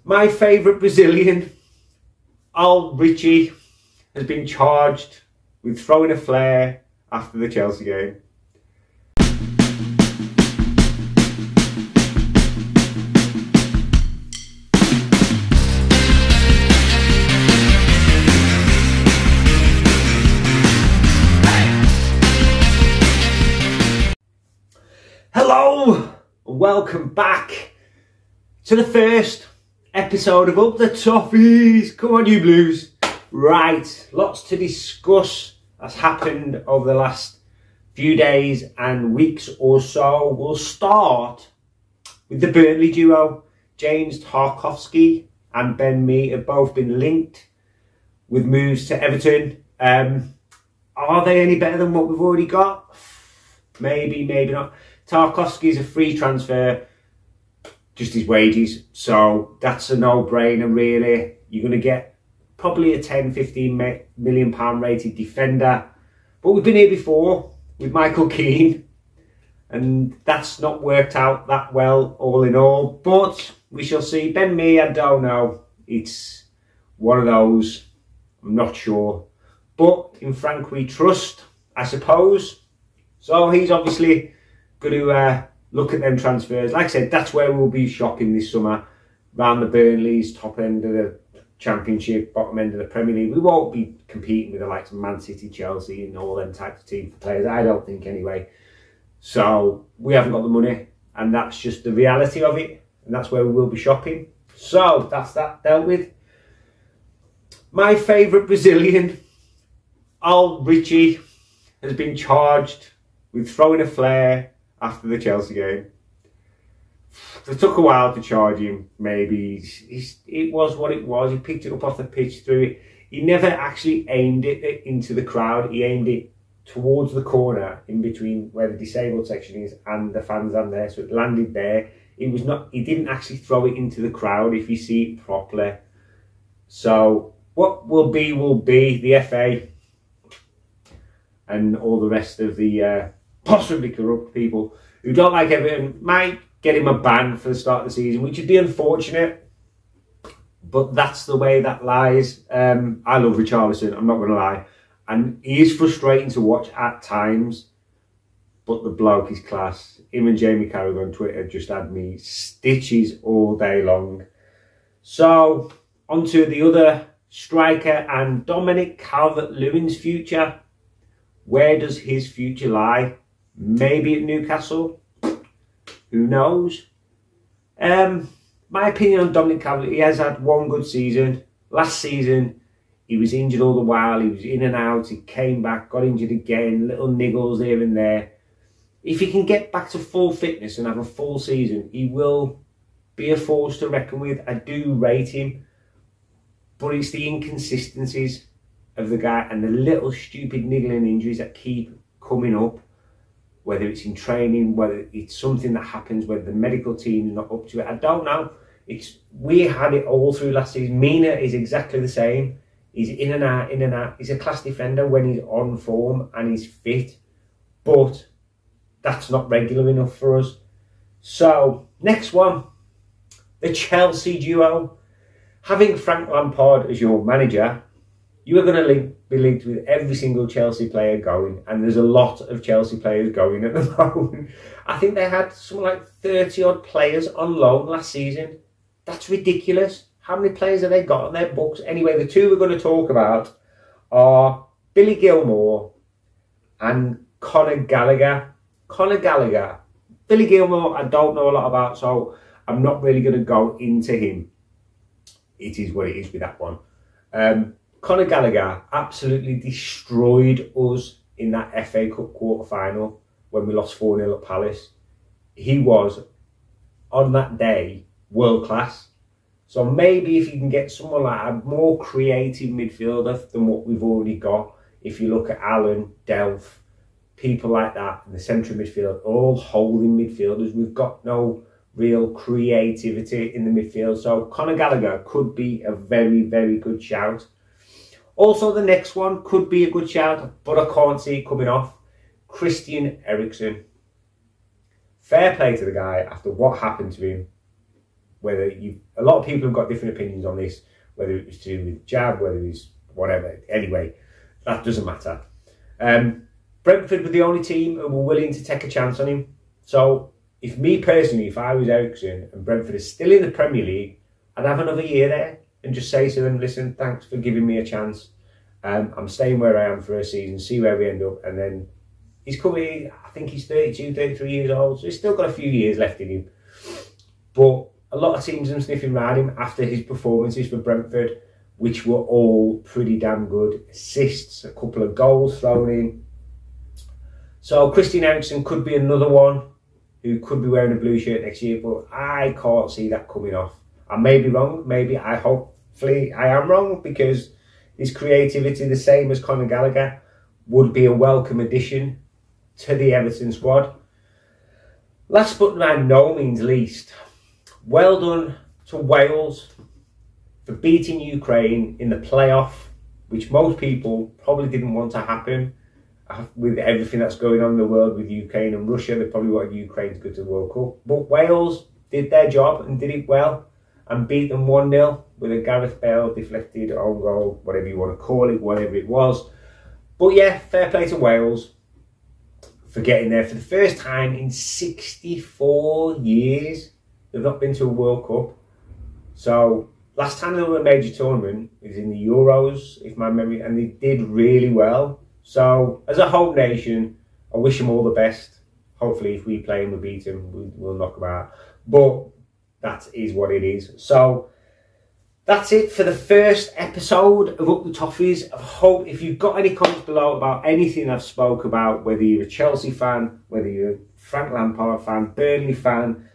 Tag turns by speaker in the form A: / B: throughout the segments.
A: My favourite Brazilian, old Richie, has been charged with throwing a flare after the Chelsea game. Hello, and welcome back to the first episode of Up the Toffees. Come on, you Blues. Right, lots to discuss that's happened over the last few days and weeks or so. We'll start with the Burnley duo. James Tarkowski and Ben Mee have both been linked with moves to Everton. Are they any better than what we've already got? Maybe, maybe not. Tarkowski's a free transfer, just his wages, so that's a no-brainer really. You're going to get probably a 10-15 million pound rated defender, but we've been here before with Michael Keane and that's not worked out that well all in all, but we shall see. Ben Mee, I don't know, it's one of those, I'm not sure, but in Frank we trust, I suppose. So he's obviously going to look at them transfers. Like I said, that's where we'll be shopping this summer, around the Burnleys, top end of the Championship, bottom end of the Premier League. We won't be competing with the likes of Man City, Chelsea and all them types of teams for players, I don't think anyway. So we haven't got the money and that's just the reality of it, and that's where we will be shopping. So that's that dealt with. My favourite Brazilian, old Richie, has been charged with throwing a flare after the Chelsea game. It took a while to charge him, maybe. It was what it was. He picked it up off the pitch, threw it. He never actually aimed it into the crowd. He aimed it towards the corner in between where the disabled section is and the fans are there. So it landed there. It was not. He didn't actually throw it into the crowd if you see it properly. So what will be will be. The FA and all the rest of the possibly corrupt people who don't like Everton might get him a ban for the start of the season, which would be unfortunate, but that's the way that lies. I love Richarlison, I'm not going to lie, and he is frustrating to watch at times, but the bloke is class. Him and Jamie Carragher on Twitter just had me stitches all day long. So on to the other striker and Dominic CalvertLewin's future. Where does his future lie? Maybe at Newcastle. Who knows? My opinion on Dominic Calvert, he has had one good season. Last season, he was injured all the while. He was in and out. He came back, got injured again. Little niggles here and there. If he can get back to full fitness and have a full season, he will be a force to reckon with. I do rate him. But it's the inconsistencies of the guy and the little stupid niggling injuries that keep coming up, whether it's in training, whether it's something that happens, whether the medical team is not up to it, I don't know. We had it all through last season. Mina is exactly the same. He's in and out, in and out. He's a class defender when he's on form and he's fit, but that's not regular enough for us. So, next one, the Chelsea duo. Having Frank Lampard as your manager, you are going to be linked with every single Chelsea player going, and there's a lot of Chelsea players going at the moment. I think they had something like 30 odd players on loan last season. That's ridiculous. How many players have they got on their books? Anyway, the two we're going to talk about are Billy Gilmour and Conor Gallagher. Conor Gallagher. Billy Gilmour, I don't know a lot about, so I'm not really going to go into him. It is what it is with that one. Conor Gallagher absolutely destroyed us in that FA Cup quarter-final when we lost 4-0 at Palace. He was, on that day, world-class. So maybe if you can get someone like a more creative midfielder than what we've already got, if you look at Allen, Delph, people like that in the central midfield, all holding midfielders, we've got no real creativity in the midfield. So Conor Gallagher could be a very, very good shout. Also, the next one could be a good shout, but I can't see it coming off. Christian Eriksen. Fair play to the guy after what happened to him. whether you, a lot of people have got different opinions on this, whether it was to do with jab, whether it was whatever. Anyway, that doesn't matter. Brentford were the only team who were willing to take a chance on him. So if me personally, if I was Eriksen and Brentford is still in the Premier League, I'd have another year there and just say to them, listen, thanks for giving me a chance. I'm staying where I am for a season, see where we end up. And then he's coming, I think he's 32, 33 years old, so he's still got a few years left in him. But a lot of teams are sniffing around him after his performances for Brentford, which were all pretty damn good. Assists, a couple of goals thrown in. So Christian Eriksen could be another one who could be wearing a blue shirt next year, but I can't see that coming off. I may be wrong, hopefully I am wrong, because his creativity, the same as Conor Gallagher, would be a welcome addition to the Everton squad. Last but by no means least, well done to Wales for beating Ukraine in the playoff, which most people probably didn't want to happen. With everything that's going on in the world with Ukraine and Russia, they probably wanted Ukraine to go to the World Cup. But Wales did their job and did it well and beat them 1-0 with a Gareth Bale deflected own goal, whatever you want to call it, whatever it was. But yeah, fair play to Wales for getting there for the first time in 64 years. They've not been to a World Cup. So last time they were in a major tournament was in the Euros, if my memory, and they did really well. So as a home nation, I wish them all the best. Hopefully if we play and we beat them, we'll knock them out. But that is what it is. So that's it for the first episode of Up the Toffees. I hope if you've got any comments below about anything I've spoke about, whether you're a Chelsea fan, whether you're a Frank Lampard fan, Burnley fan,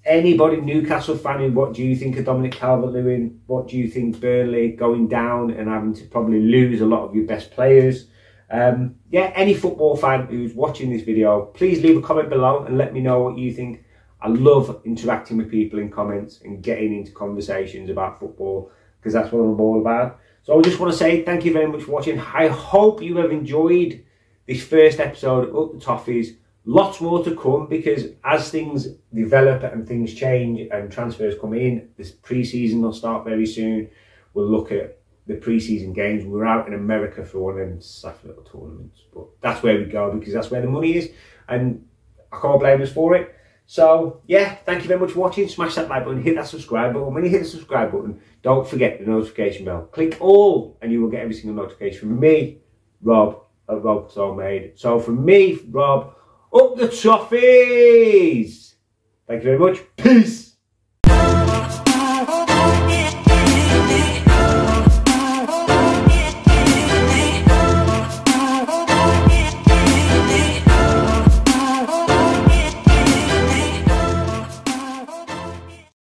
A: anybody, Newcastle fan, what do you think of Dominic CalvertLewin? What do you think Burnley going down and having to probably lose a lot of your best players? Yeah, any football fan who's watching this video, please leave a comment below and let me know what you think. I love interacting with people in comments and getting into conversations about football, because that's what I'm all about. So I just want to say thank you very much for watching. I hope you have enjoyed this first episode of Up the Toffees. Lots more to come, because as things develop and things change and transfers come in, this pre-season will start very soon. We'll look at the pre-season games. We're out in America for one of them soft little tournaments, but that's where we go, because that's where the money is, and I can't blame us for it. So yeah, thank you very much for watching. Smash that like button, hit that subscribe button. When you hit the subscribe button, don't forget the notification bell. Click all and you will get every single notification from me, Rob, at Rob Soulmade. So from me, Rob, up the toffees. Thank you very much. Peace.